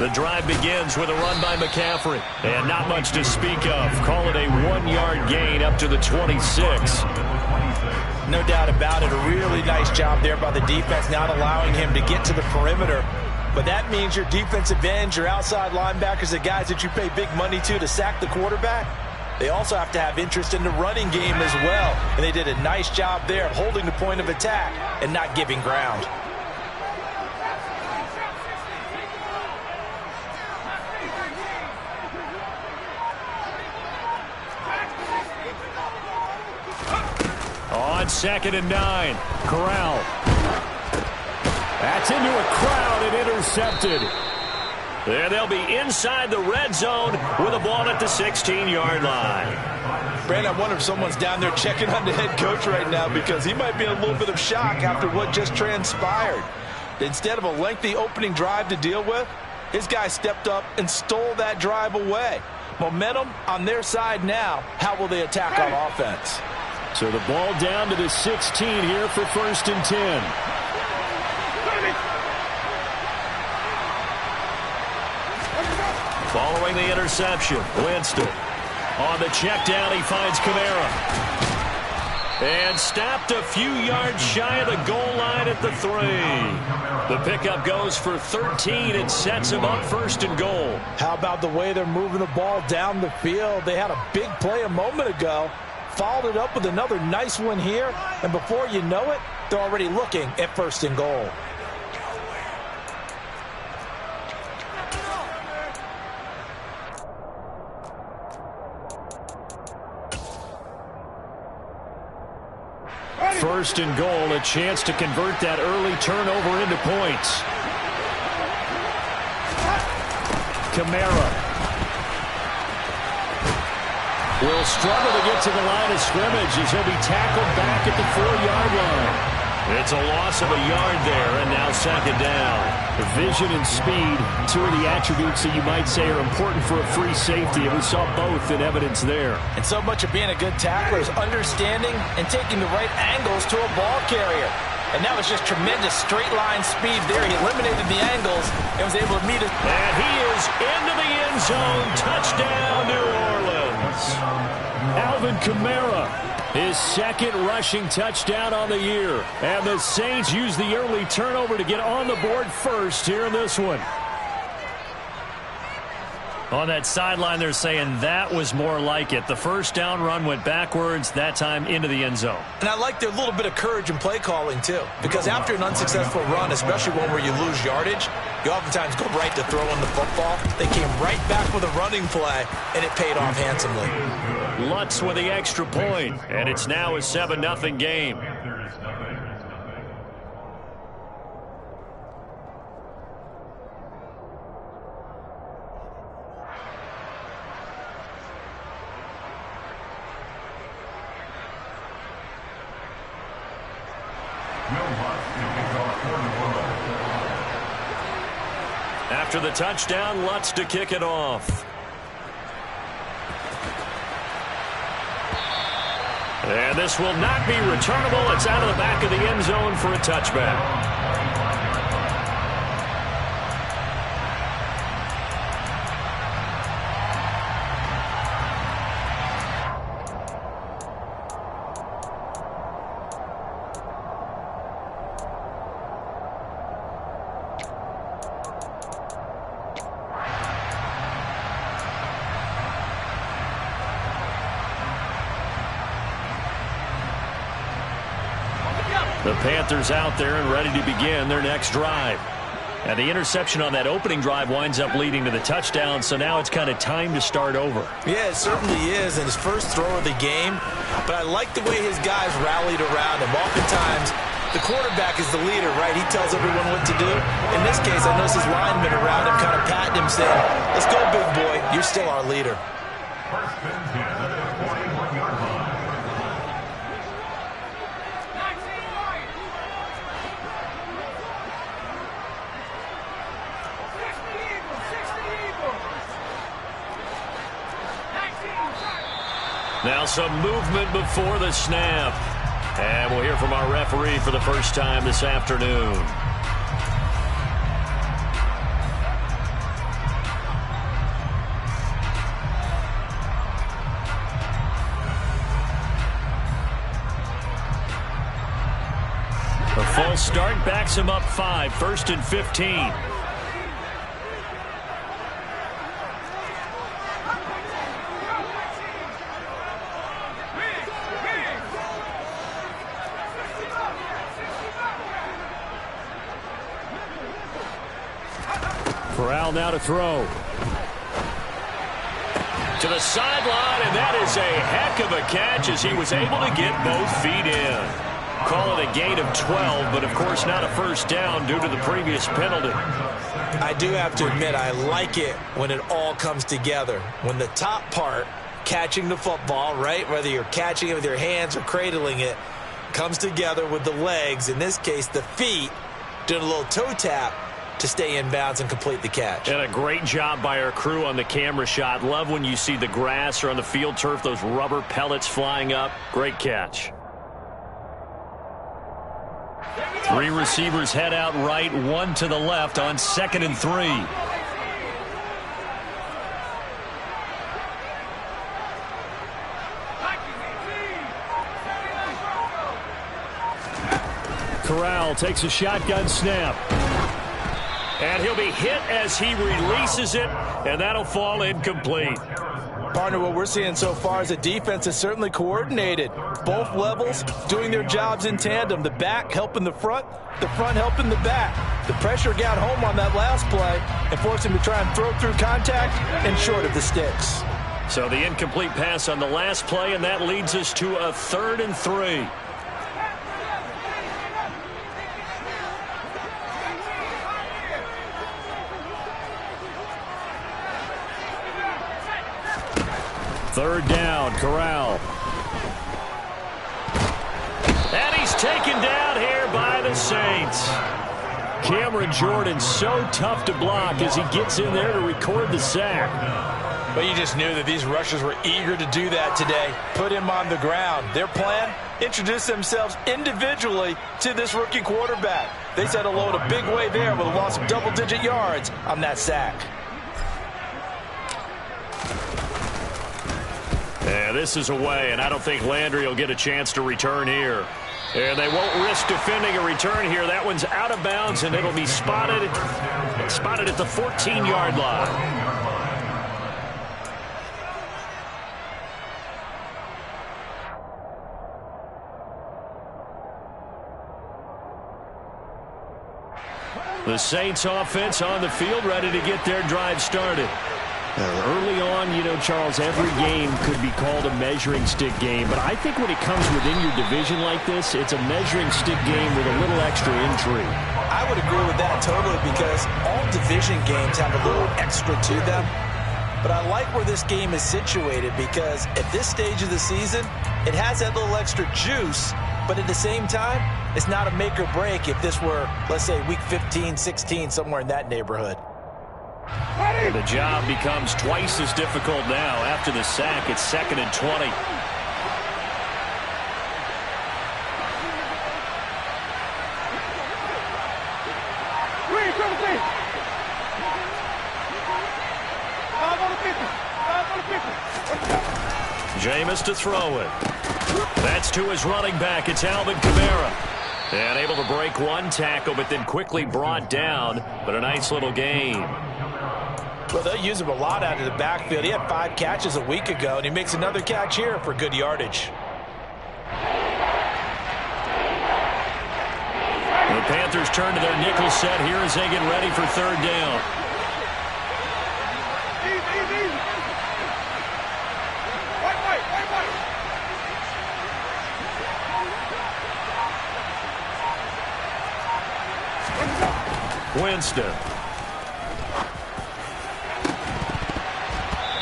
The drive begins with a run by McCaffrey. And not much to speak of. Call it a 1-yard gain up to the 26. No doubt about it. A really nice job there by the defense, not allowing him to get to the perimeter. But that means your defensive ends, your outside linebackers, the guys that you pay big money to sack the quarterback, they also have to have interest in the running game as well. And they did a nice job there of holding the point of attack and not giving ground. On 2nd and 9, Corral. That's into a crowd and intercepted. There they'll be inside the red zone with a ball at the 16-yard line. Brandon, I wonder if someone's down there checking on the head coach right now because he might be in a little bit of shock after what just transpired. Instead of a lengthy opening drive to deal with, his guy stepped up and stole that drive away. Momentum on their side now. How will they attack on offense? So the ball down to the 16 here for 1st and 10. Following the interception, Winston. On the check down, he finds Kamara. And stopped a few yards shy of the goal line at the 3. The pickup goes for 13 and sets him up 1st and goal. How about the way they're moving the ball down the field? They had a big play a moment ago. Followed it up with another nice one here. And before you know it, they're already looking at 1st and goal. First and goal, a chance to convert that early turnover into points. Kamara will struggle to get to the line of scrimmage as he'll be tackled back at the 4-yard line. It's a loss of a yard there, and now 2nd down. Vision and speed, 2 of the attributes that you might say are important for a free safety, and we saw both in evidence there. And so much of being a good tackler is understanding and taking the right angles to a ball carrier. And that was just tremendous straight-line speed there. He eliminated the angles and was able to meet it. And he is into the end zone. Touchdown, New Orleans. Alvin Kamara, his 2nd rushing touchdown on the year. And the Saints use the early turnover to get on the board first here in this one. On that sideline, they're saying that was more like it. The 1st down run went backwards, that time into the end zone. And I like their little bit of courage in play calling, too. Because after an unsuccessful run, especially one where you lose yardage, you oftentimes go right to throwing the football. They came right back with a running play, and it paid off handsomely. Lutz with the extra point, and it's now a 7-0 game. After the touchdown, Lutz to kick it off. And this will not be returnable. It's out of the back of the end zone for a touchback. The Panthers out there and ready to begin their next drive. And the interception on that opening drive winds up leading to the touchdown, so now it's kind of time to start over. Yeah, it certainly is, and his first throw of the game. But I like the way his guys rallied around him. Oftentimes, the quarterback is the leader, right? He tells everyone what to do. In this case, I noticed his linemen around him kind of patting him, saying, "Let's go, big boy. You're still our leader." Now some movement before the snap. And we'll hear from our referee for the first time this afternoon. A full start backs him up 5, 1st and 15. Corral now to throw. To the sideline, and that is a heck of a catch as he was able to get both feet in. Call it a gain of 12, but of course not a first down due to the previous penalty. I do have to admit, I like it when it all comes together. When the top part, catching the football, right, whether you're catching it with your hands or cradling it, comes together with the legs, in this case the feet, doing a little toe tap to stay in bounds and complete the catch. And a great job by our crew on the camera shot. Love when you see the grass or on the field turf, those rubber pellets flying up. Great catch. 3 receivers head out right, 1 to the left on 2nd and 3. Corral takes a shotgun snap. And he'll be hit as he releases it, and that'll fall incomplete. Partner, what we're seeing so far is the defense is certainly coordinated. Both levels doing their jobs in tandem. The back helping the front helping the back. The pressure got home on that last play and forced him to try and throw through contact and short of the sticks. So the incomplete pass on the last play, and that leads us to a 3rd and 3. Third down, Corral. And he's taken down here by the Saints. Cameron Jordan so tough to block as he gets in there to record the sack. But you just knew that these rushers were eager to do that today. Put him on the ground. Their plan, introduce themselves individually to this rookie quarterback. They said hello in a big way there with a loss of double-digit yards on that sack. Yeah, this is away, and I don't think Landry will get a chance to return here. And they won't risk defending a return here. That one's out of bounds, and it'll be spotted at the 14-yard line. The Saints offense on the field, ready to get their drive started. Early on, you know, Charles, every game could be called a measuring stick game. But I think when it comes within your division like this, it's a measuring stick game with a little extra intrigue. I would agree with that totally because all division games have a little extra to them. But I like where this game is situated because at this stage of the season, it has that little extra juice. But at the same time, it's not a make or break if this were, let's say, week 15, 16, somewhere in that neighborhood. The job becomes twice as difficult now after the sack. It's 2nd and 20. Jameis to throw it. That's to his running back. It's Alvin Kamara. And able to break one tackle, but then quickly brought down. But a nice little gain. Well, they'll use him a lot out of the backfield. He had 5 catches a week ago, and he makes another catch here for good yardage. The Panthers turn to their nickel set here as they get ready for 3rd down. Winston.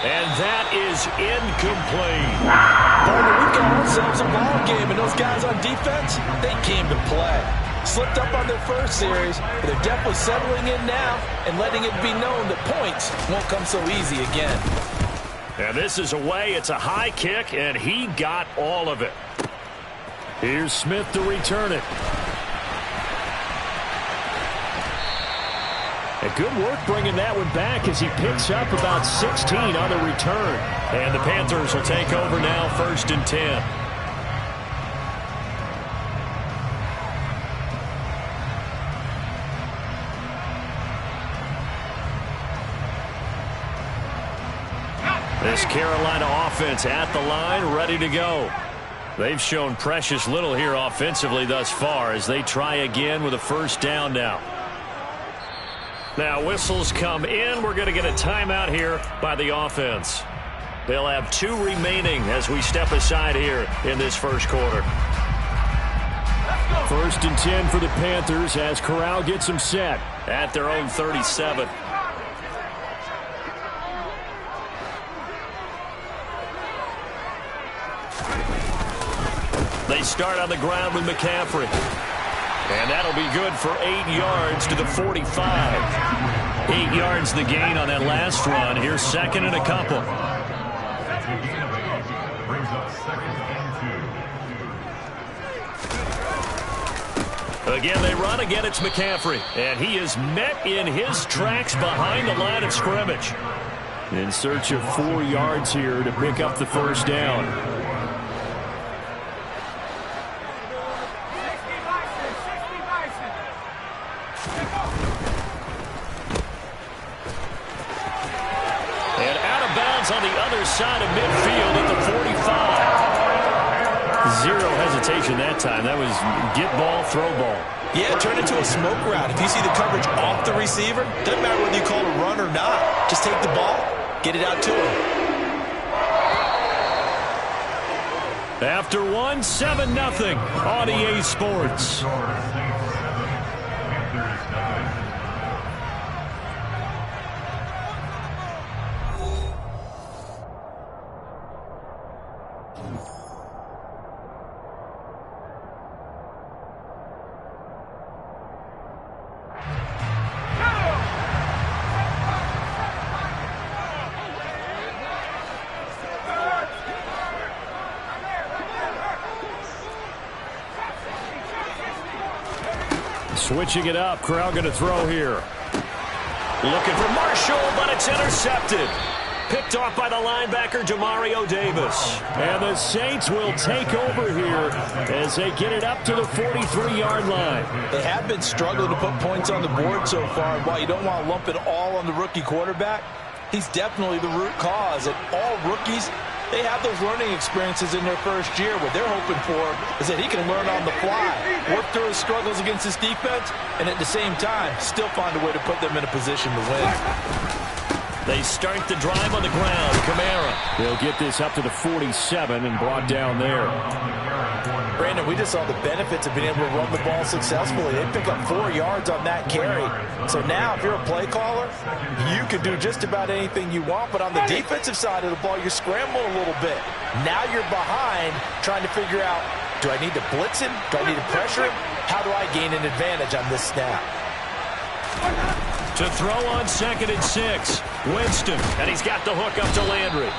And that is incomplete. Partner, we've got ourselves a ball game, and those guys on defense, they came to play. Slipped up on their first series, but they're definitely settling in now and letting it be known that points won't come so easy again. And this is away. It's a high kick, and he got all of it. Here's Smith to return it. A good work bringing that one back as he picks up about 16 on the return. And the Panthers will take over now, 1st and 10. This Carolina offense at the line, ready to go. They've shown precious little here offensively thus far as they try again with a first down now. Now whistles come in. We're going to get a timeout here by the offense. They'll have 2 remaining as we step aside here in this first quarter. 1st and 10 for the Panthers as Corral gets them set at their own 37. They start on the ground with McCaffrey. And that'll be good for 8 yards to the 45. 8 yards the gain on that last run. Here's 2nd and a couple. Again, they run. Again, it's McCaffrey. And he is met in his tracks behind the line of scrimmage. In search of 4 yards here to pick up the first down. And out of bounds on the other side of midfield at the 45. 0 hesitation that time. That was get ball, throw ball. Yeah, turn into a smoke route. If you see the coverage off the receiver, doesn't matter whether you call it a run or not. Just take the ball, get it out to him. After 1, 7-0 on EA Sports. Switching it up. Corral going to throw here. Looking for Marshall, but it's intercepted. Picked off by the linebacker, Demario Davis. And the Saints will take over here as they get it up to the 43-yard line. They have been struggling to put points on the board so far. And while you don't want to lump it all on the rookie quarterback, he's definitely the root cause. And all rookies, they have those learning experiences in their first year. What they're hoping for is that he can learn on the fly, work through his struggles against his defense, and at the same time, still find a way to put them in a position to win. They start the drive on the ground. Kamara. They'll get this up to the 47 and brought down there. Brandon, we just saw the benefits of being able to run the ball successfully. They pick up 4 yards on that carry. So now, if you're a play caller, you can do just about anything you want. But on the defensive side of the ball, you're scrambling a little bit. Now you're behind, trying to figure out, do I need to blitz him? Do I need to pressure him? How do I gain an advantage on this snap? To throw on 2nd and 6. Winston, and he's got the hook up to Landry.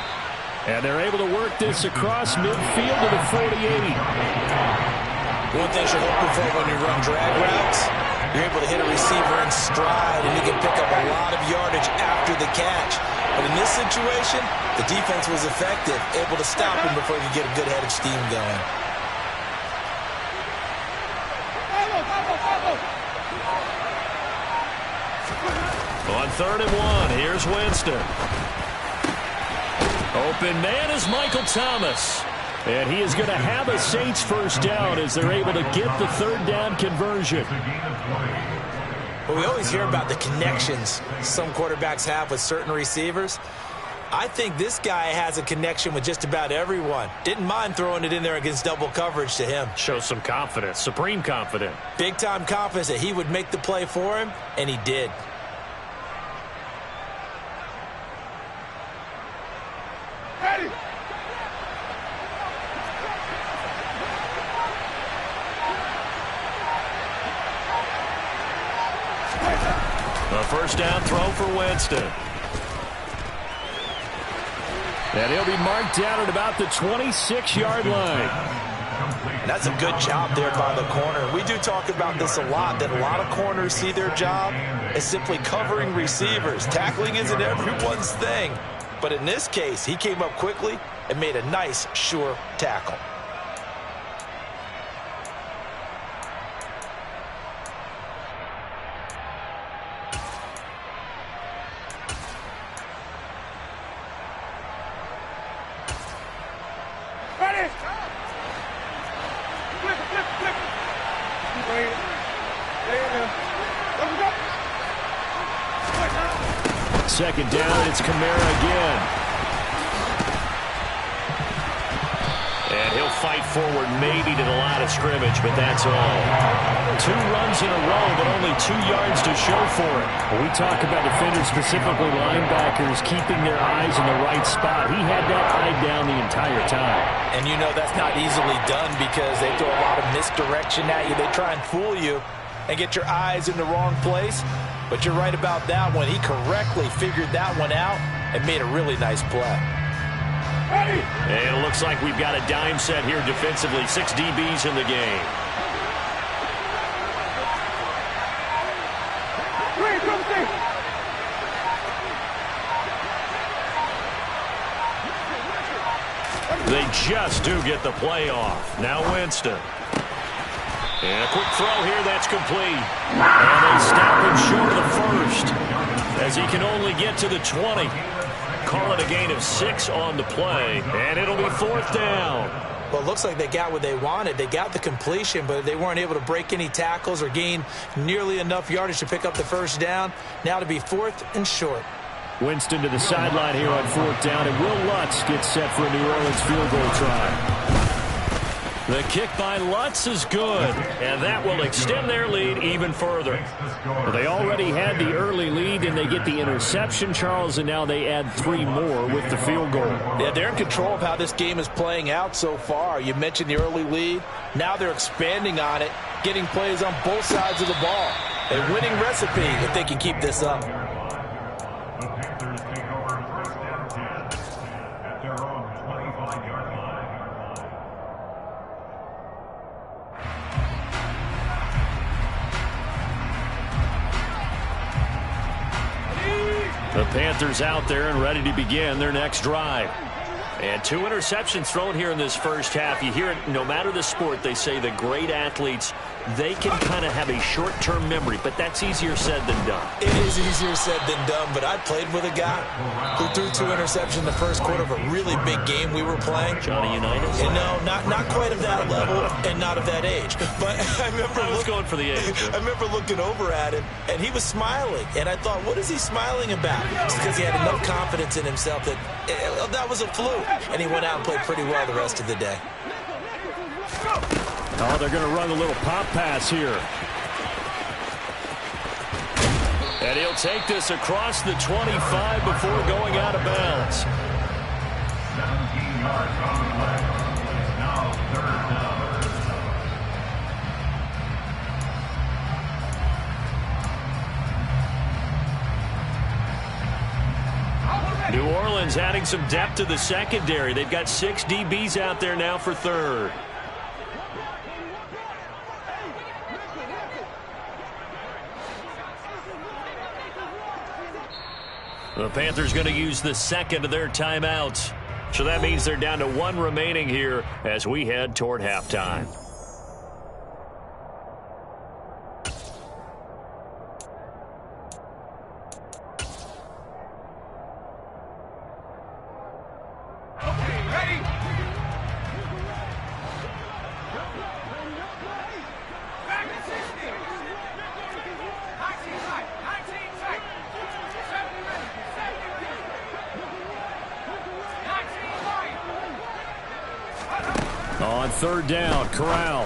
And they're able to work this across midfield to the 48. One thing you're hoping for when you run drag routes, you're able to hit a receiver in stride, and you can pick up a lot of yardage after the catch. But in this situation, the defense was effective, able to stop him before he could get a good head of steam going. On 3rd and 1, here's Winston. Open man is Michael Thomas. And he is going to have a Saints first down as they're able to get the 3rd down conversion. Well, we always hear about the connections some quarterbacks have with certain receivers. I think this guy has a connection with just about everyone. Didn't mind throwing it in there against double coverage to him. Shows some confidence, supreme confidence. Big-time confidence that he would make the play for him, and he did. A first down throw for Winston. And he'll be marked down at about the 26-yard line. And that's a good job there by the corner. We do talk about this a lot, that a lot of corners see their job as simply covering receivers. Tackling isn't everyone's thing. But in this case, he came up quickly and made a nice, sure tackle. Second down, it's Kamara again. And he'll fight forward maybe to the line of scrimmage, but that's all. 2 runs in a row, but only 2 yards to show for it. When we talk about defenders, specifically linebackers, keeping their eyes in the right spot. He had that eye down the entire time. And you know that's not easily done because they throw a lot of misdirection at you. They try and fool you and get your eyes in the wrong place. But you're right about that one. He correctly figured that one out and made a really nice play. And it looks like we've got a dime set here defensively. 6 DBs in the game. They just do get the play off. Now Winston. And a quick throw here, that's complete. And they stop him short of the first, as he can only get to the 20. Call it a gain of 6 on the play, and it'll be 4th down. Well, it looks like they got what they wanted. They got the completion, but they weren't able to break any tackles or gain nearly enough yardage to pick up the first down. Now to be 4th and short. Winston to the sideline here on 4th down, and Will Lutz gets set for a New Orleans field goal try. The kick by Lutz is good, and that will extend their lead even further. Well, they already had the early lead, and they get the interception, Charles, and now they add 3 more with the field goal. Yeah, they're in control of how this game is playing out so far. You mentioned the early lead. Now they're expanding on it, getting plays on both sides of the ball. A winning recipe if they can keep this up. The Panthers out there and ready to begin their next drive. And 2 interceptions thrown here in this first half. You hear it, no matter the sport, they say the great athletes, they can kind of have a short-term memory, but that's easier said than done. It is easier said than done, but I played with a guy who threw 2 interceptions in the first quarter of a really big game we were playing. Johnny Unitas? And no, not quite of that level and not of that age. But I remember going for the age. I remember looking over at him, and he was smiling. And I thought, what is he smiling about? It's because he had enough confidence in himself that that was a fluke. And he went out and played pretty well the rest of the day. Oh, they're going to run a little pop pass here. And he'll take this across the 25 before going out of bounds. 17 yards on the play. Now 3rd down. New Orleans adding some depth to the secondary. They've got 6 DBs out there now for 3rd. The Panthers going to use the 2nd of their timeouts. So that means they're down to 1 remaining here as we head toward halftime. On 3rd down, Corral.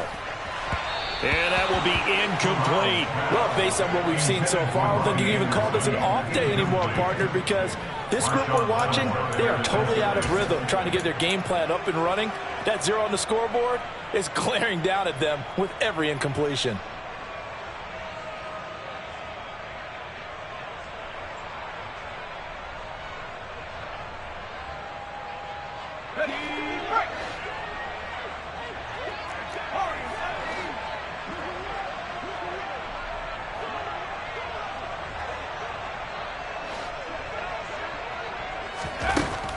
And that will be incomplete. Well, based on what we've seen so far, I don't think you can even call this an off day anymore, partner, because this group we're watching, they are totally out of rhythm, trying to get their game plan up and running. That 0 on the scoreboard is glaring down at them with every incompletion.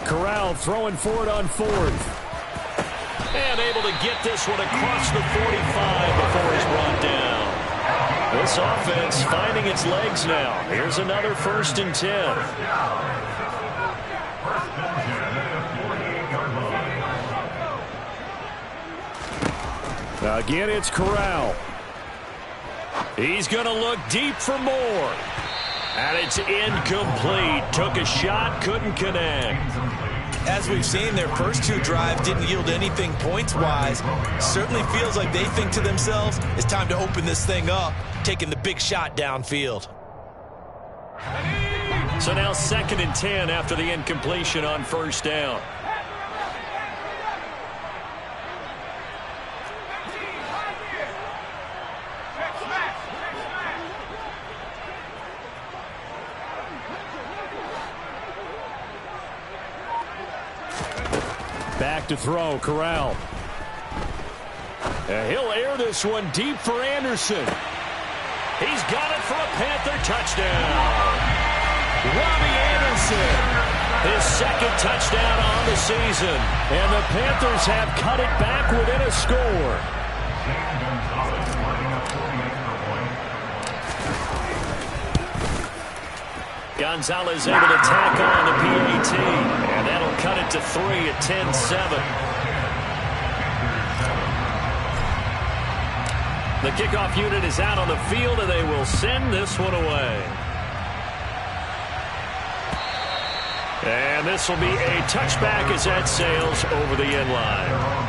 Corral throwing for it on 4th. And able to get this one across the 45 before he's brought down. This offense finding its legs now. Here's another 1st and 10. Again, it's Corral. He's going to look deep for more. And it's incomplete. Took a shot, couldn't connect. As we've seen, their first two drives didn't yield anything points-wise. Certainly feels like they think to themselves, it's time to open this thing up, taking the big shot downfield. So now 2nd and 10 after the incompletion on first down. Back to throw, Corral. He'll air this one deep for Anderson. He's got it for a Panther touchdown. Robbie Anderson, his 2nd touchdown on the season. And the Panthers have cut it back within a score. Gonzalez able to tack on the PAT, and that'll cut it to 3 at 10-7. The kickoff unit is out on the field, and they will send this one away. And this will be a touchback as that sails over the end line.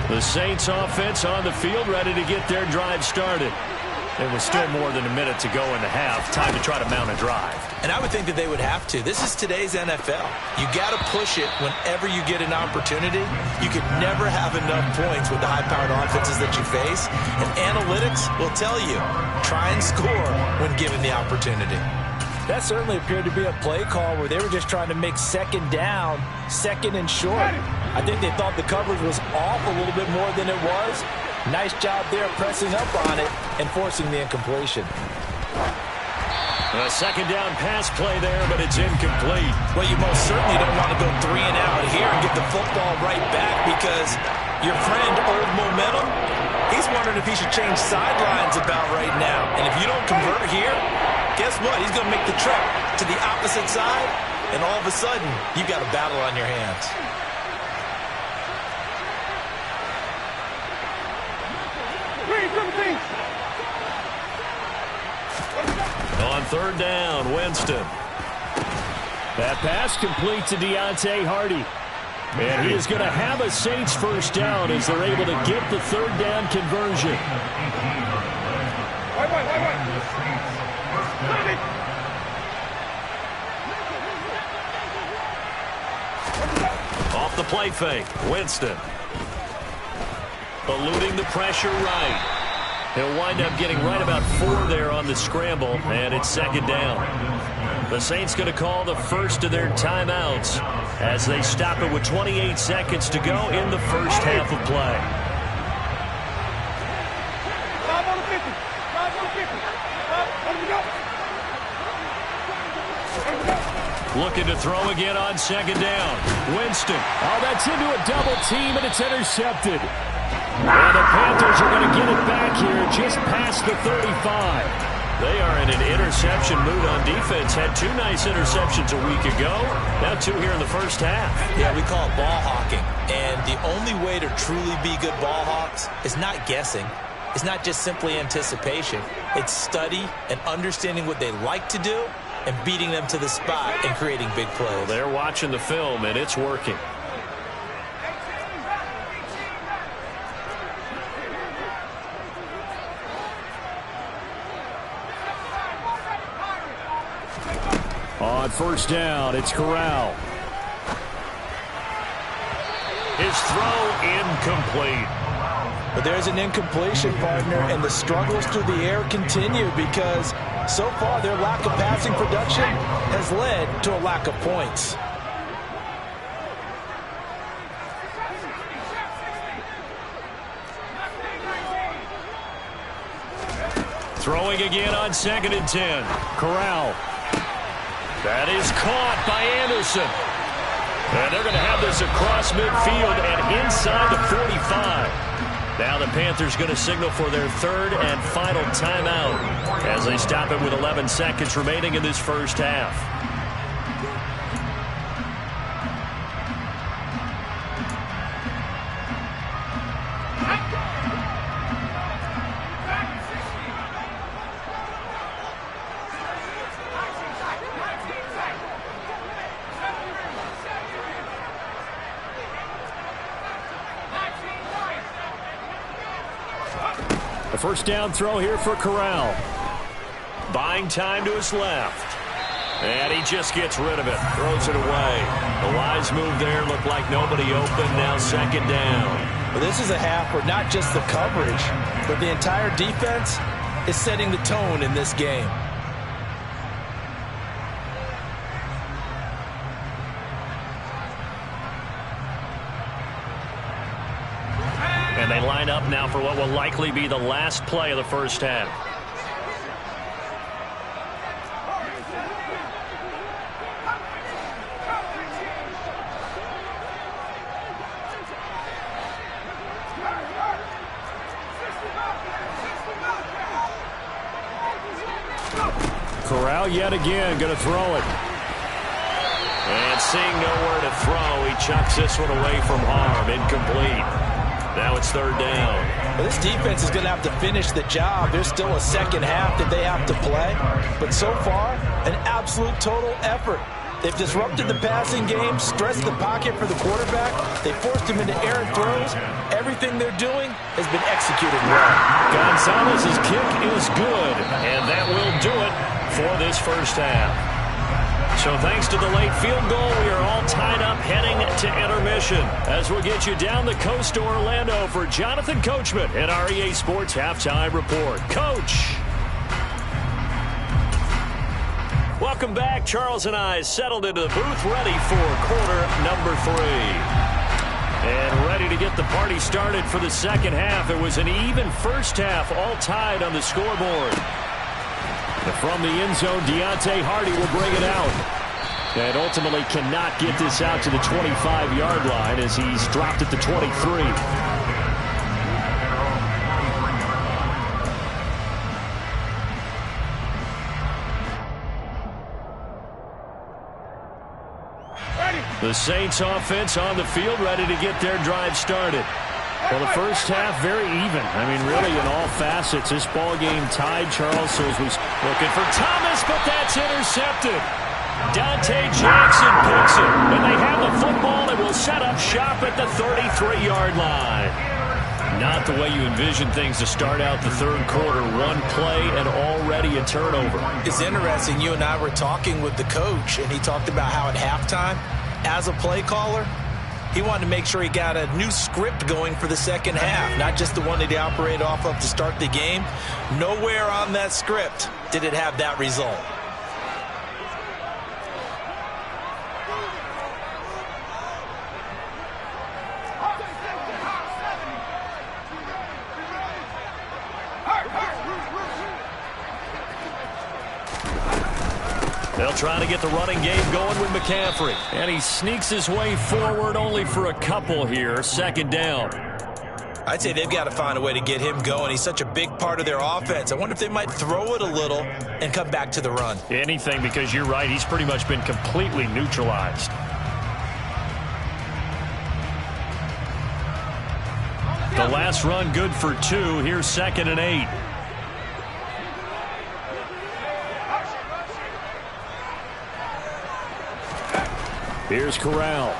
The Saints offense on the field, ready to get their drive started. There was still more than a minute to go in the half. Time to try to mount a drive. And I would think that they would have to. This is today's NFL. You got to push it whenever you get an opportunity. You could never have enough points with the high-powered offenses that you face. And analytics will tell you, try and score when given the opportunity. That certainly appeared to be a play call where they were just trying to make 2nd down, 2nd and short. I think they thought the coverage was off a little bit more than it was. Nice job there pressing up on it and forcing the incompletion. A 2nd down pass play there, but it's incomplete. Well, you most certainly don't want to go 3 and out here and get the football right back because your friend, Old Momentum, he's wondering if he should change sidelines about right now. And if you don't convert here, guess what? He's going to make the trek to the opposite side, and all of a sudden, you've got a battle on your hands. On 3rd down, Winston. That pass complete to Deontay Hardy. And he is going to have a Saints first down as they're able to get the 3rd down conversion. Off the play fake, Winston. Eluding the pressure right. He'll wind up getting right about 4 there on the scramble, and it's 2nd down. The Saints going to call the first of their timeouts as they stop it with 28 seconds to go in the first half of play. Looking to throw again on 2nd down. Winston. Oh, that's into a double team, and it's intercepted. And the Panthers are going to get it back here just past the 35. They are in an interception mood on defense. Had 2 nice interceptions a week ago. Now 2 here in the first half. Yeah, we call it ball hawking. And the only way to truly be good ball hawks is not guessing. It's not just simply anticipation. It's study and understanding what they like to do and beating them to the spot and creating big plays. Well, they're watching the film, and it's working. On 1st down, it's Corral. His throw incomplete. But there's an incompletion, partner, and the struggles through the air continue because so far their lack of passing production has led to a lack of points. Throwing again on 2nd and 10. Corral. That is caught by Anderson. And they're going to have this across midfield and inside the 45. Now the Panthers going to signal for their third and final timeout as they stop it with 11 seconds remaining in this first half. A first down throw here for Corral. Buying time to his left. And he just gets rid of it. Throws it away. The wise move there. Looked like nobody open. Now second down. Well, this is a half where not just the coverage, but the entire defense is setting the tone in this game. And they line up now for what will likely be the last play of the first half. Corral yet again going to throw it. And seeing nowhere to throw, he chucks this one away from harm. Incomplete. Now it's third down. Well, this defense is going to have to finish the job. There's still a second half that they have to play. But so far, an absolute total effort. They've disrupted the passing game, stressed the pocket for the quarterback. They forced him into errant throws. Everything they're doing has been executed well. Gonzalez's kick is good, and that will do it for this first half. So thanks to the late field goal, we are all tied up heading to intermission as we'll get you down the coast to Orlando for Jonathan Coachman and our EA Sports Halftime Report. Coach! Welcome back. Charles and I settled into the booth ready for quarter number 3. And ready to get the party started for the second half. It was an even first half, all tied on the scoreboard. From the end zone, Deontay Hardy will bring it out. And ultimately cannot get this out to the 25-yard line as he's dropped at the 23. The Saints offense on the field, ready to get their drive started. Well, the first half, very even. I mean, really, in all facets, this ball game tied. Charles Sills was looking for Thomas, but that's intercepted. Dante Jackson picks it, and they have the football and will set up shop at the 33-yard line. Not the way you envision things to start out the third quarter. One play and already a turnover. It's interesting. You and I were talking with the coach, and he talked about how at halftime, as a play caller, he wanted to make sure he got a new script going for the second half, not just the one that he operated off of to start the game. Nowhere on that script did it have that result. They'll try to get the running game going with McCaffrey. And he sneaks his way forward only for a couple here. Second down. I'd say they've got to find a way to get him going. He's such a big part of their offense. I wonder if they might throw it a little and come back to the run. Anything, because you're right. He's pretty much been completely neutralized. The last run good for 2. Here's 2nd and 8. Here's Corral.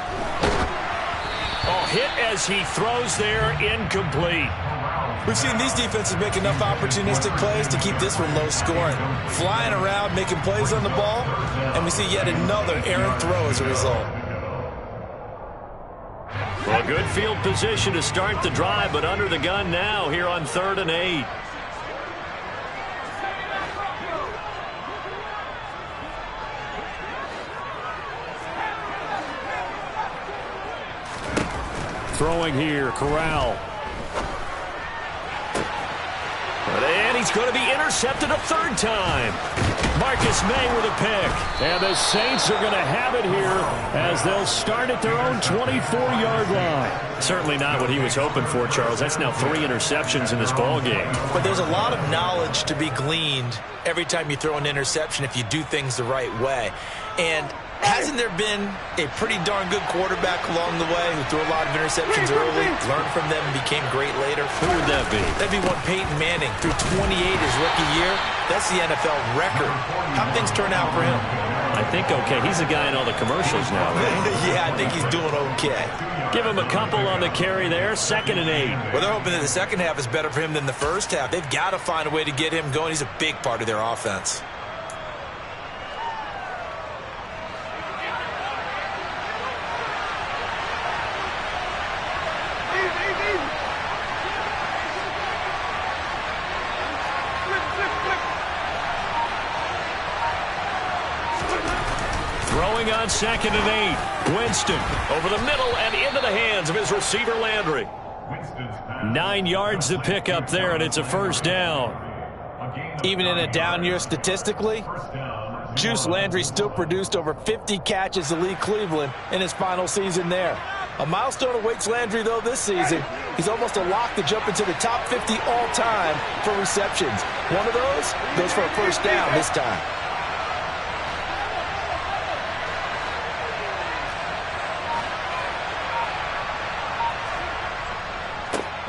Oh, hit as he throws there, incomplete. We've seen these defenses make enough opportunistic plays to keep this one low scoring. Flying around, making plays on the ball, and we see yet another errant throw as a result. Well, good field position to start the drive, but under the gun now here on 3rd and 8. Throwing here, Corral. And he It's going to be intercepted a third time. Marcus May with a pick. And the Saints are going to have it here as they'll start at their own 24-yard line. Certainly not what he was hoping for, Charles. That's now 3 interceptions in this ball game. But there's a lot of knowledge to be gleaned every time you throw an interception if you do things the right way. And hasn't there been a pretty darn good quarterback along the way who threw a lot of interceptions early, learned from them, and became great later? Who would that be? That'd be one Peyton Manning. Threw 28 his rookie year. That's the NFL record. How'd things turn out for him? I think okay. He's the guy in all the commercials now, right? Yeah, I think he's doing okay. Give him a couple on the carry there. 2nd and 8. Well, they're hoping that the second half is better for him than the first half. They've got to find a way to get him going. He's a big part of their offense. Throwing on 2nd and 8. Winston over the middle and into the hands of his receiver, Landry. 9 yards to pick up there, and it's a first down. Even in a down year statistically, Juice Landry still produced over 50 catches to lead Cleveland in his final season there. A milestone awaits Landry, though, this season. He's almost a lock to jump into the top 50 all-time for receptions. One of those goes for a first down this time.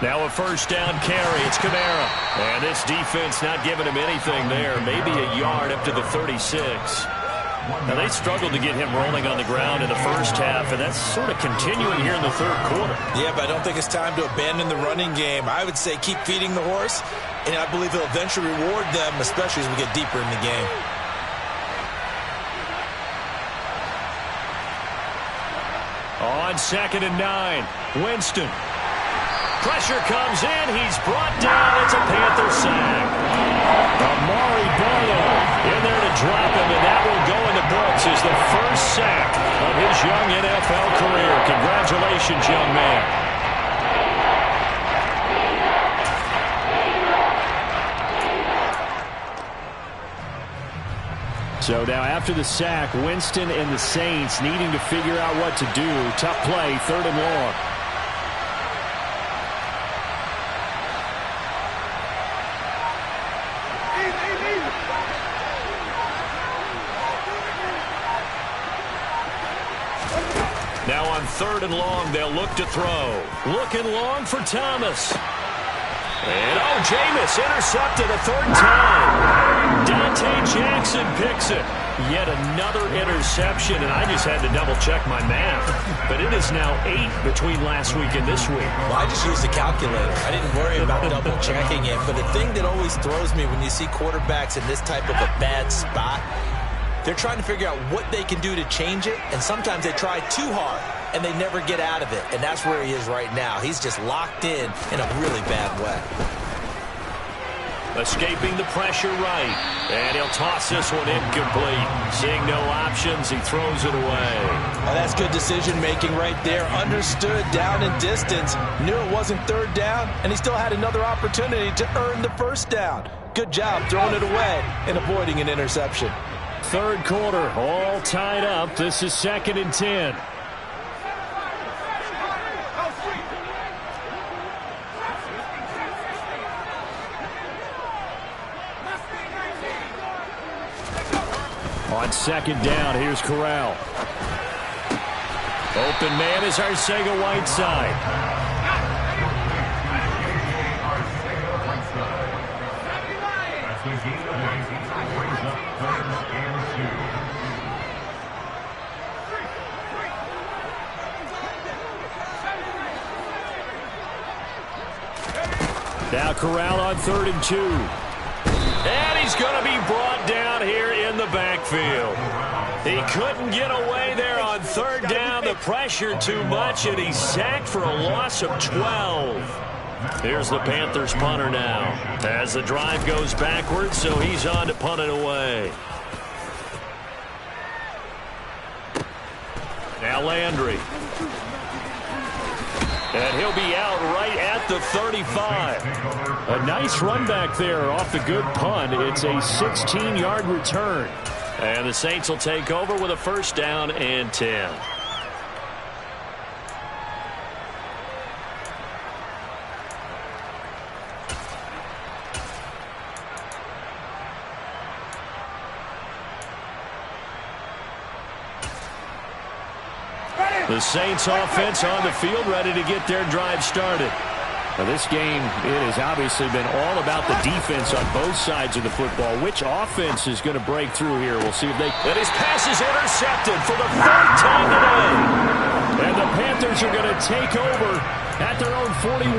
Now a first down carry. It's Kamara. And this defense not giving him anything there. Maybe a yard up to the 36. Now they struggled to get him rolling on the ground in the first half, and that's sort of continuing here in the third quarter. Yeah, but I don't think it's time to abandon the running game. I would say keep feeding the horse, and I believe he'll eventually reward them, especially as we get deeper in the game. On 2nd and 9, Winston. Pressure comes in. He's brought down. It's a Panther sack. Amari Barlow in there to drop him, and that will go in the books as the first sack of his young NFL career. Congratulations, young man. So now after the sack, Winston and the Saints needing to figure out what to do. Tough play, 3rd and long. Now on 3rd and long, they'll look to throw. Looking long for Thomas. And, Jameis intercepted a 3rd time. Dante Jackson picks it. Yet another interception, and I just had to double-check my math. But it is now 8 between last week and this week. Well, I just used the calculator. I didn't worry about double-checking it. But the thing that always throws me when you see quarterbacks in this type of a bad spot, they're trying to figure out what they can do to change it, and sometimes they try too hard, and they never get out of it, and that's where he is right now. He's just locked in a really bad way. Escaping the pressure right, and he'll toss this one incomplete. Seeing no options, he throws it away. Well, that's good decision-making right there. Understood down and distance, knew it wasn't 3rd down, and he still had another opportunity to earn the first down. Good job throwing it away and avoiding an interception. 3rd quarter, all tied up. This is 2nd and 10. On 2nd down, here's Corral. Open man is Arcega-Whiteside. Now Corral on 3rd and 2. And he's going to be brought down here in the backfield. He couldn't get away there on 3rd down. The pressure too much, and he's sacked for a loss of 12. Here's the Panthers punter now. As the drive goes backwards, so he's on to punt it away. Now Landry. And he'll be out right at the 35. A nice run back there off the good punt. It's a 16-yard return. And the Saints will take over with a first down and 10. The Saints offense on the field, ready to get their drive started. Now this game, it has obviously been all about the defense on both sides of the football. Which offense is going to break through here? We'll see if they... And his pass is intercepted for the third time today. And the Panthers are going to take over at their own 41.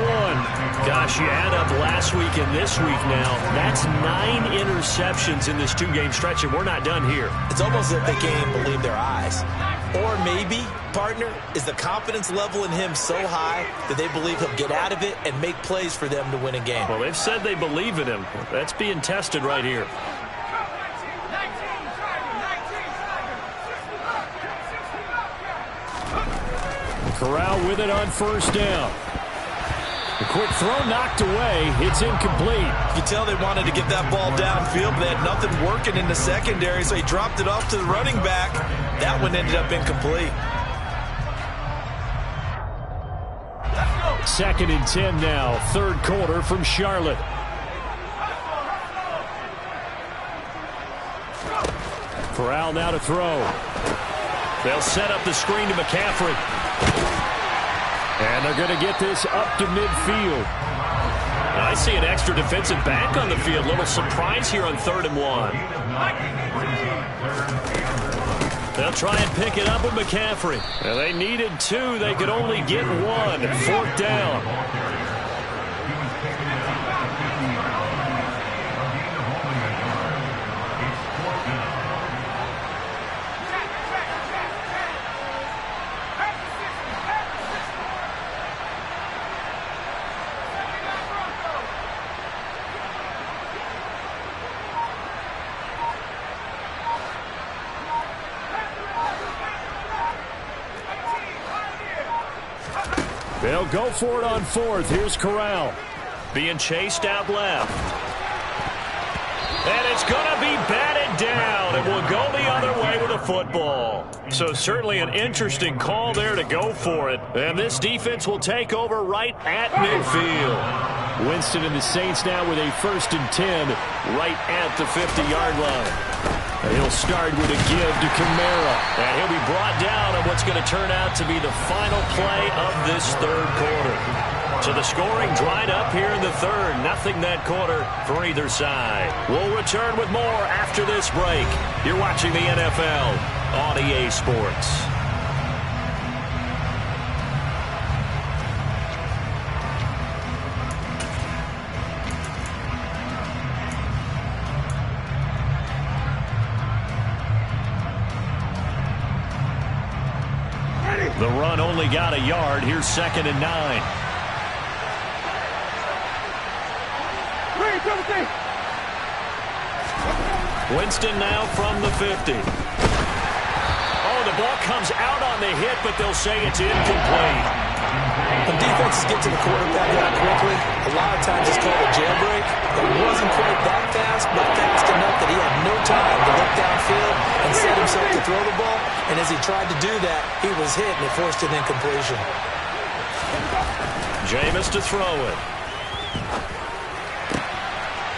Gosh, you add up last week and this week now. That's 9 interceptions in this 2-game stretch, and we're not done here. It's almost as if they can't even believe their eyes. Or maybe, partner, is the confidence level in him so high that they believe he'll get out of it and make plays for them to win a game. Well, they've said they believe in him. That's being tested right here. Corral with it on first down. The quick throw knocked away. It's incomplete. You can tell they wanted to get that ball downfield, but they had nothing working in the secondary, so he dropped it off to the running back. That one ended up incomplete. 2nd and 10 now. Third quarter from Charlotte. Corral now to throw. They'll set up the screen to McCaffrey. And they're going to get this up to midfield. I see an extra defensive back on the field. Little surprise here on 3rd and 1. They'll try and pick it up with McCaffrey. And they needed 2. They could only get 1. 4th down. They'll go for it on 4th. Here's Corral. Being chased out left. And it's going to be batted down. And will go the other way with a football. So certainly an interesting call there to go for it. And this defense will take over right at midfield. Winston and the Saints now with a 1st and 10 right at the 50-yard line. And he'll start with a give to Kamara. And he'll be brought down on what's going to turn out to be the final play of this 3rd quarter. So the scoring dried up here in the 3rd. Nothing that quarter for either side. We'll return with more after this break. You're watching the NFL on EA Sports. The run only got a yard. Here's 2nd and 9. Winston now from the 50. Oh, the ball comes out on the hit, but they'll say it's incomplete. When defenses get to the quarterback that quickly, a lot of times it's called a jailbreak. It wasn't quite that fast, but fast enough that he had no time to look downfield and set himself to throw the ball. And as he tried to do that, he was hit and it forced an incompletion. Jameis to throw it.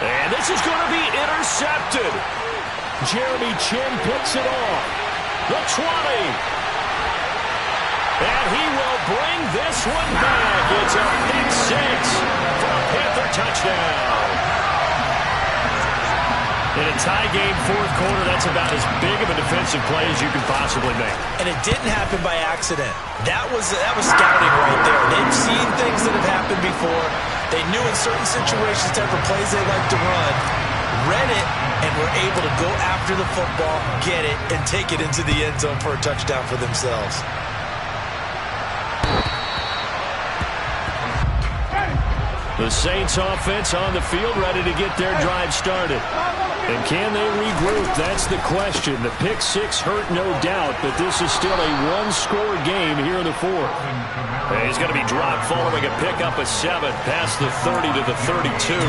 And this is going to be intercepted. Jeremy Chin picks it off. The 20. And he will bring this one back. It's a pick 6 for a Panther touchdown. In a tie game, 4th quarter, that's about as big of a defensive play as you can possibly make. And it didn't happen by accident. That was scouting right there. They've seen things that have happened before. They knew in certain situations, type of plays they like to run, read it, and were able to go after the football, get it, and take it into the end zone for a touchdown for themselves. The Saints offense on the field, ready to get their drive started. And can they regroup? That's the question. The pick six hurt, no doubt, but this is still a one-score game here in the fourth. And he's going to be dropped following a pickup of 7 past the 30 to the 32.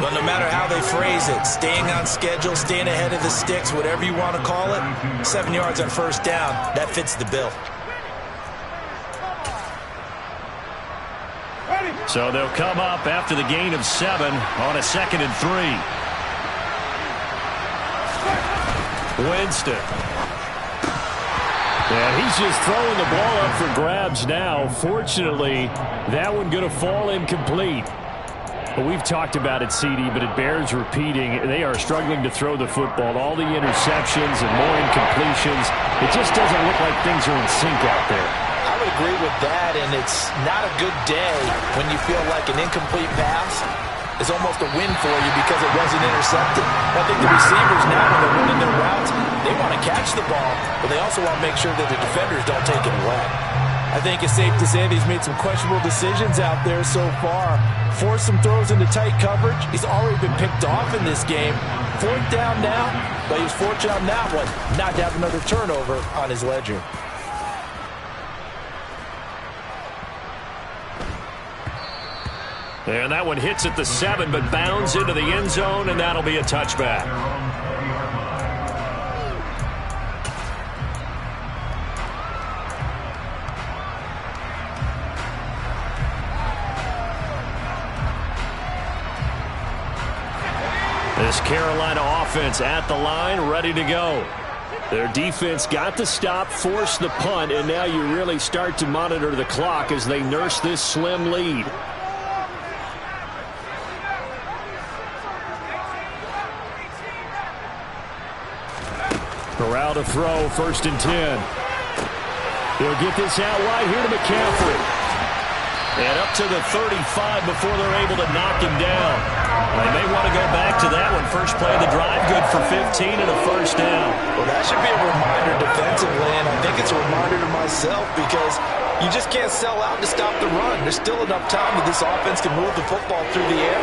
Well, no matter how they phrase it, staying on schedule, staying ahead of the sticks, whatever you want to call it, 7 yards on first down, that fits the bill. So they'll come up after the gain of 7 on a 2nd and 3. Winston. And he's just throwing the ball up for grabs now. Fortunately, that one going to fall incomplete. But we've talked about it, CD, but it bears repeating. They are struggling to throw the football. All the interceptions and more incompletions. It just doesn't look like things are in sync out there. I would agree with that, and it's not a good day when you feel like an incomplete pass is almost a win for you because it wasn't intercepted. I think the receivers now, when they're running their routes, they want to catch the ball, but they also want to make sure that the defenders don't take it away. I think it's safe to say that he's made some questionable decisions out there so far. Forced some throws into tight coverage. He's already been picked off in this game. 4th down now, but he was fortunate on that one not to have another turnover on his ledger. And that one hits at the 7, but bounds into the end zone, and that'll be a touchback. This Carolina offense at the line, ready to go. Their defense got the stop, forced the punt, and now you really start to monitor the clock as they nurse this slim lead. Corral to throw, 1st and 10. He'll get this out wide here to McCaffrey. And up to the 35 before they're able to knock him down. They may want to go back to that one. First play of the drive, good for 15 and a 1st down. Well, that should be a reminder defensively, and I think it's a reminder to myself because you just can't sell out to stop the run. There's still enough time that this offense can move the football through the air,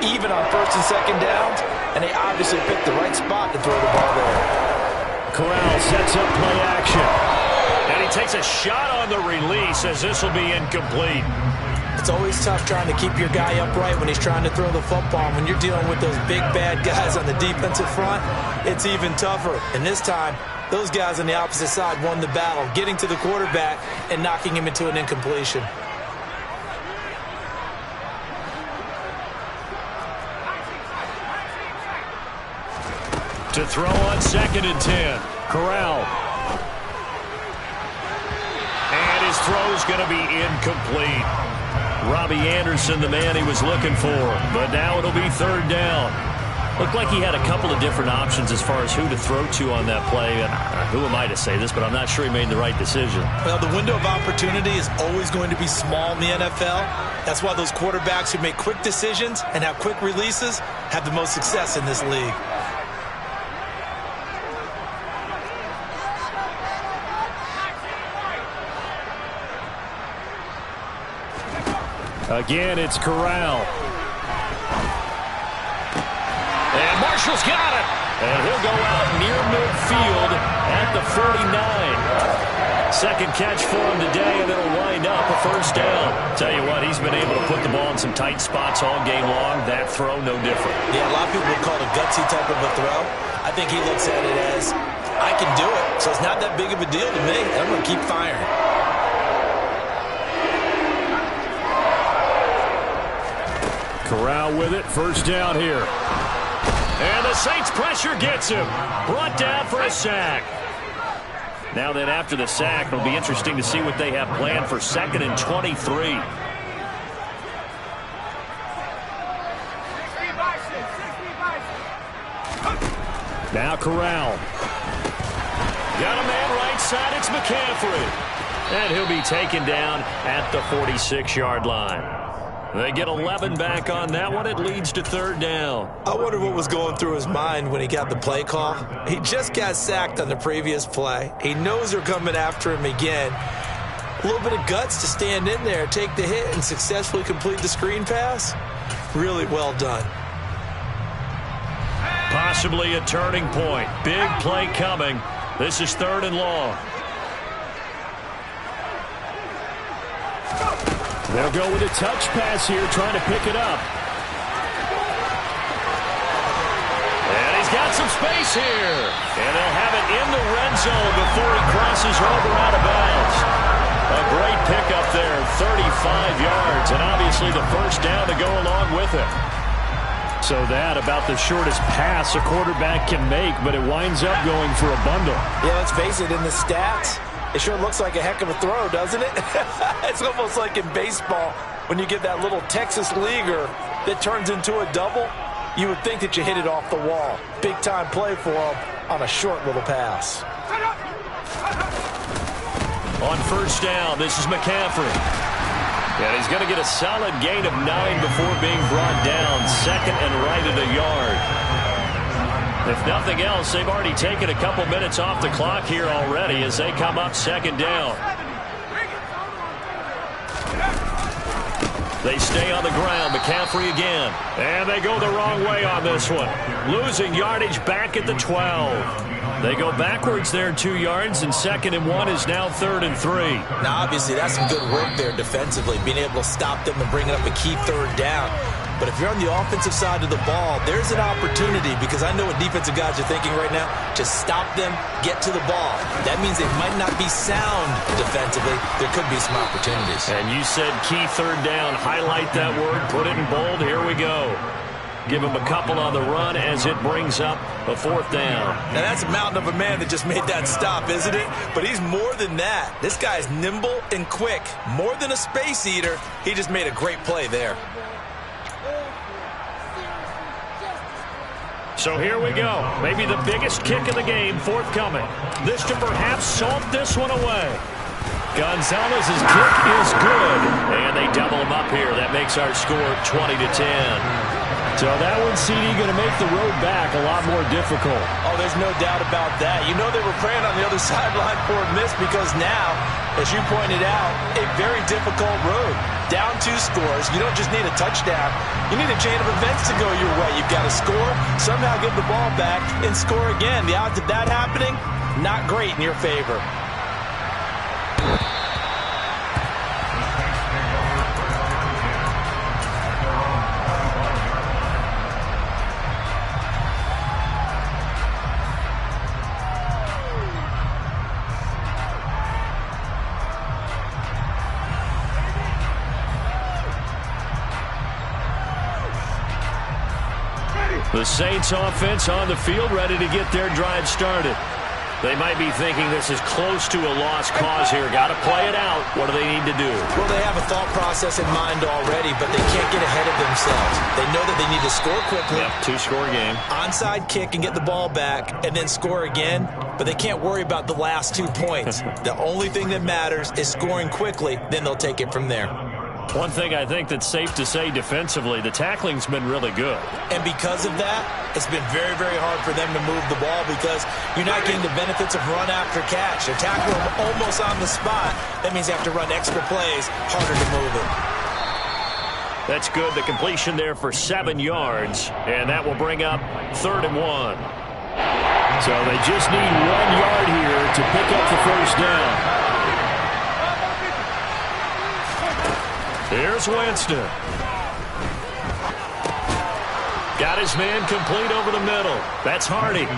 even on 1st and 2nd downs, and they obviously picked the right spot to throw the ball there. Corral sets up play action. And he takes a shot on the release as this will be incomplete. It's always tough trying to keep your guy upright when he's trying to throw the football. When you're dealing with those big, bad guys on the defensive front, it's even tougher. And this time, those guys on the opposite side won the battle, getting to the quarterback and knocking him into an incompletion. To throw on 2nd and 10. Corral. And his throw's going to be incomplete. Robbie Anderson, the man he was looking for. But now it'll be 3rd down. Looked like he had a couple of different options as far as who to throw to on that play. And who am I to say this, but I'm not sure he made the right decision. Well, the window of opportunity is always going to be small in the NFL. That's why those quarterbacks who make quick decisions and have quick releases have the most success in this league. Again, it's Corral. And Marshall's got it. And he'll go out near midfield at the 49. Second catch for him today, and it'll wind up a 1st down. Tell you what, he's been able to put the ball in some tight spots all game long. That throw, no different. Yeah, a lot of people would call it a gutsy type of a throw. I think he looks at it as, I can do it, so it's not that big of a deal to me. I'm going to keep firing. Corral with it, 1st down here. And the Saints pressure gets him. Brought down for a sack. Now then, after the sack, it'll be interesting to see what they have planned for 2nd and 23. Now Corral. Got a man right side, it's McCaffrey. And he'll be taken down at the 46-yard line. They get 11 back on that one. It leads to 3rd down. I wonder what was going through his mind when he got the play call. He just got sacked on the previous play. He knows they're coming after him again. A little bit of guts to stand in there, take the hit, and successfully complete the screen pass. Really well done. Possibly a turning point. Big play coming. This is 3rd and long. They'll go with a touch pass here, trying to pick it up. And he's got some space here. And they'll have it in the red zone before he crosses over out of bounds. A great pickup there, 35 yards, and obviously the first down to go along with it. So that about the shortest pass a quarterback can make, but it winds up going for a bundle. Yeah, let's face it, in the stats, it sure looks like a heck of a throw, doesn't it? It's almost like in baseball when you get that little Texas leaguer that turns into a double. You would think that you hit it off the wall. Big-time play for him on a short little pass. On first down, this is McCaffrey. And he's going to get a solid gain of 9 before being brought down. 2nd and right at a yard. If nothing else, they've already taken a couple minutes off the clock here already as they come up 2nd down. They stay on the ground. McCaffrey again. And they go the wrong way on this one. Losing yardage back at the 12. They go backwards there 2 yards, and 2nd and 1 is now 3rd and 3. Now, obviously, that's some good work there defensively, being able to stop them and bringing up a key 3rd down. But if you're on the offensive side of the ball, there's an opportunity, because I know what defensive guys are thinking right now, to stop them, get to the ball. That means they might not be sound defensively. There could be some opportunities. And you said key 3rd down. Highlight that word. Put it in bold. Here we go. Give him a couple on the run as it brings up a 4th down. Now, that's a mountain of a man that just made that stop, isn't it? But he's more than that. This guy's nimble and quick. More than a space eater. He just made a great play there. So here we go. Maybe the biggest kick of the game forthcoming. This to perhaps salt this one away. Gonzalez's kick is good. And they double him up here. That makes our score 20-10. So that one, CD, going to make the road back a lot more difficult. Oh, there's no doubt about that. You know they were praying on the other sideline for a miss, because now, as you pointed out, a very difficult road. Down 2 scores. You don't just need a touchdown. You need a chain of events to go your way. You've got to score, somehow get the ball back, and score again. The odds of that happening, not great in your favor. The Saints offense on the field, ready to get their drive started. They might be thinking this is close to a lost cause here. Got to play it out. What do they need to do? Well, they have a thought process in mind already, but they can't get ahead of themselves. They know that they need to score quickly. Yep, 2-score game. Onside kick and get the ball back, and then score again. But they can't worry about the last 2 points. The only thing that matters is scoring quickly. Then they'll take it from there. One thing I think that's safe to say defensively, the tackling's been really good. And because of that, it's been very, very hard for them to move the ball, because you're not getting the benefits of run after catch. They're tackling them almost on the spot. That means they have to run extra plays, harder to move it. That's good. The completion there for 7 yards, and that will bring up 3rd and 1. So they just need 1 yard here to pick up the first down. Here's Winston. Got his man complete over the middle. That's Hardy.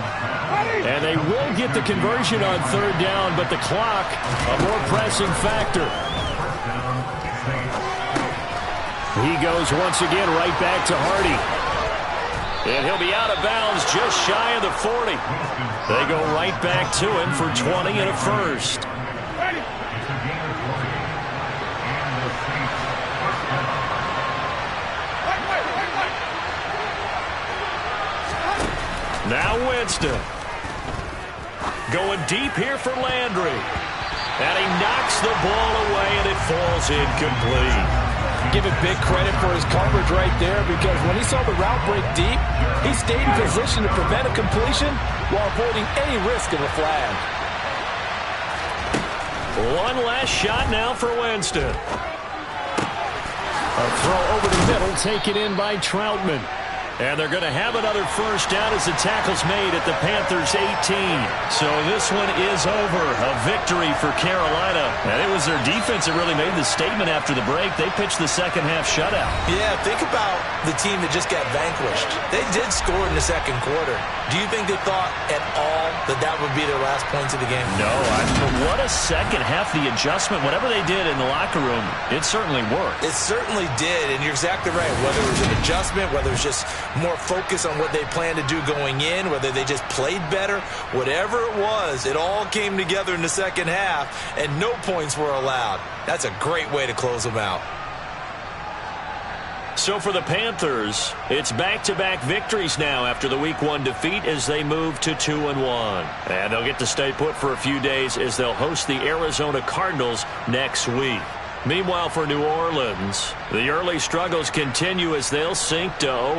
And they will get the conversion on 3rd down, but the clock, a more pressing factor. He goes once again right back to Hardy. And he'll be out of bounds just shy of the 40. They go right back to him for 20 and a first. Now Winston. Going deep here for Landry. And he knocks the ball away, and it falls incomplete. Give him big credit for his coverage right there, because when he saw the route break deep, he stayed in position to prevent a completion while avoiding any risk of a flag. One last shot now for Winston. A throw over the middle, taken in by Troutman. And they're going to have another first down as the tackle's made at the Panthers' 18. So this one is over. A victory for Carolina. And it was their defense that really made the statement after the break. They pitched the second half shutout. Yeah, think about the team that just got vanquished. They did score in the second quarter. Do you think they thought at all that that would be their last points of the game? No, but what a second half. The adjustment, whatever they did in the locker room, it certainly worked. It certainly did, and you're exactly right. Whether it was an adjustment, whether it was just more focus on what they planned to do going in, whether they just played better, whatever it was, it all came together in the second half, and no points were allowed. That's a great way to close them out. So for the Panthers, it's back-to-back victories now after the Week 1 defeat as they move to 2-1. And they'll get to stay put for a few days as they'll host the Arizona Cardinals next week. Meanwhile, for New Orleans, the early struggles continue as they'll sink to 0-.